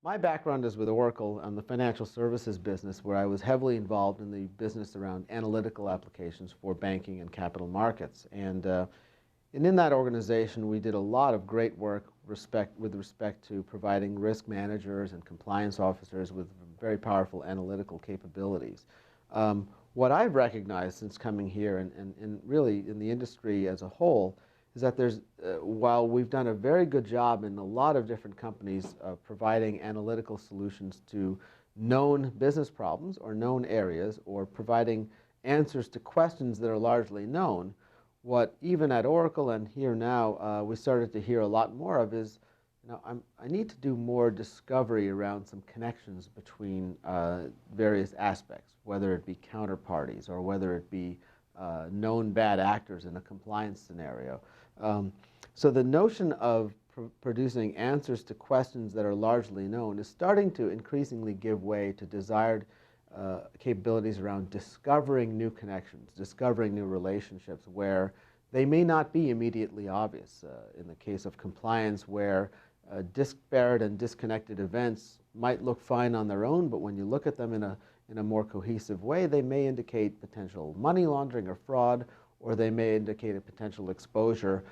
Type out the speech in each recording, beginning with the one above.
My background is with Oracle on the financial services business, where I was heavily involved in the business around analytical applications for banking and capital markets. And in that organization, we did a lot of great work with respect to providing risk managers and compliance officers with very powerful analytical capabilities. What I've recognized since coming here and really in the industry as a whole is that while we've done a very good job in a lot of different companies providing analytical solutions to known business problems or known areas, or providing answers to questions that are largely known, what even at Oracle and here now we started to hear a lot more of is, I need to do more discovery around some connections between various aspects, whether it be counterparties or whether it be known bad actors in a compliance scenario. So the notion of producing answers to questions that are largely known is starting to increasingly give way to desired capabilities around discovering new connections, discovering new relationships where they may not be immediately obvious. In the case of compliance, where disparate and disconnected events might look fine on their own, but when you look at them in a more cohesive way, they may indicate potential money laundering or fraud, or they may indicate a potential exposure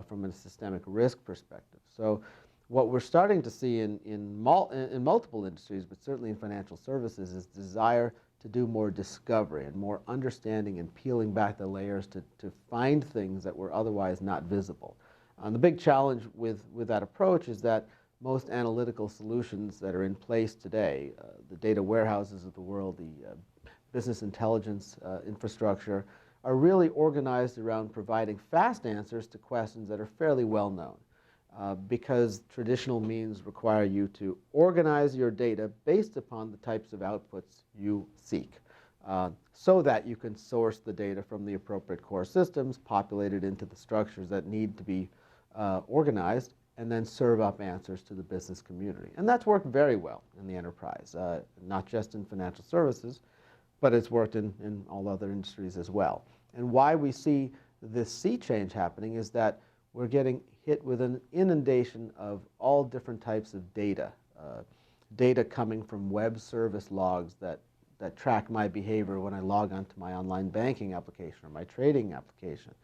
from a systemic risk perspective. So what we're starting to see in multiple industries, but certainly in financial services, is desire to do more discovery and more understanding and peeling back the layers to find things that were otherwise not visible. The big challenge with that approach is that most analytical solutions that are in place today, the data warehouses of the world, the business intelligence infrastructure, are really organized around providing fast answers to questions that are fairly well known. Because traditional means require you to organize your data based upon the types of outputs you seek, so that you can source the data from the appropriate core systems, populate it into the structures that need to be organized, and then serve up answers to the business community. And that's worked very well in the enterprise, not just in financial services, but it's worked in all other industries as well. And why we see this sea change happening is that we're getting hit with an inundation of all different types of data. Data coming from web service logs that track my behavior when I log onto my online banking application or my trading application.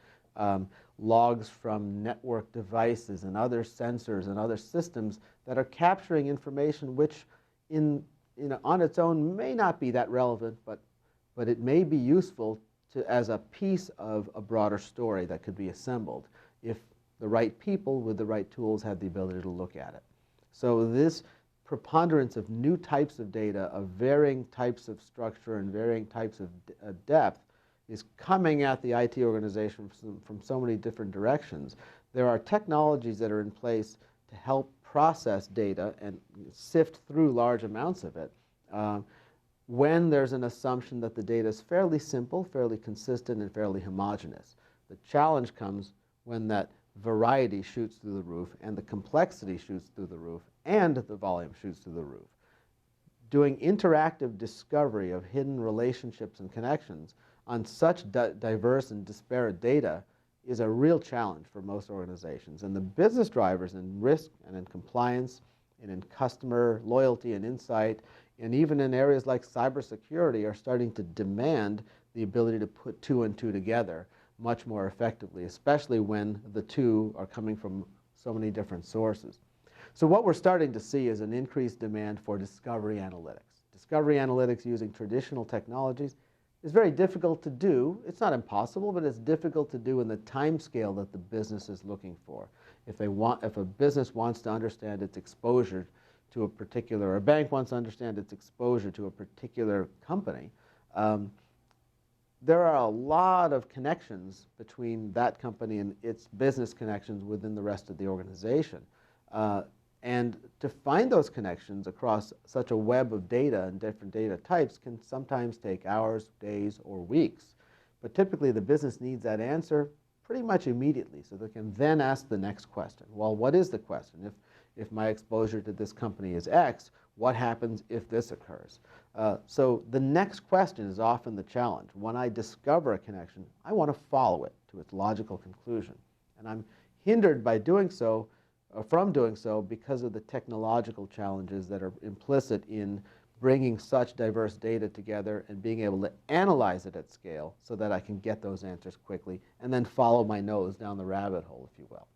Logs from network devices and other sensors and other systems that are capturing information which on its own may not be that relevant, but it may be useful as a piece of a broader story that could be assembled if the right people with the right tools had the ability to look at it. So this preponderance of new types of data, of varying types of structure and varying types of depth, is coming at the IT organization from so many different directions. There are technologies that are in place to help process data and sift through large amounts of it when there's an assumption that the data is fairly simple, fairly consistent, and fairly homogeneous. The challenge comes when that variety shoots through the roof and the complexity shoots through the roof and the volume shoots through the roof. Doing interactive discovery of hidden relationships and connections on such diverse and disparate data is a real challenge for most organizations. And the business drivers in risk and in compliance and in customer loyalty and insight, and even in areas like cybersecurity, are starting to demand the ability to put two and two together much more effectively, especially when the two are coming from so many different sources. So what we're starting to see is an increased demand for discovery analytics. Discovery analytics using traditional technologies is very difficult to do. It's not impossible, but it's difficult to do in the time scale that the business is looking for. If a business wants to understand its exposure to a particular, or a bank wants to understand its exposure to a particular company, there are a lot of connections between that company and its business connections within the rest of the organization. And to find those connections across such a web of data and different data types can sometimes take hours, days, or weeks. But typically the business needs that answer pretty much immediately, so they can then ask the next question. Well, what is the question? If my exposure to this company is X, what happens if this occurs? So the next question is often the challenge. When I discover a connection, I want to follow it to its logical conclusion. And I'm hindered by doing so from doing so because of the technological challenges that are implicit in bringing such diverse data together and being able to analyze it at scale so that I can get those answers quickly and then follow my nose down the rabbit hole, if you will.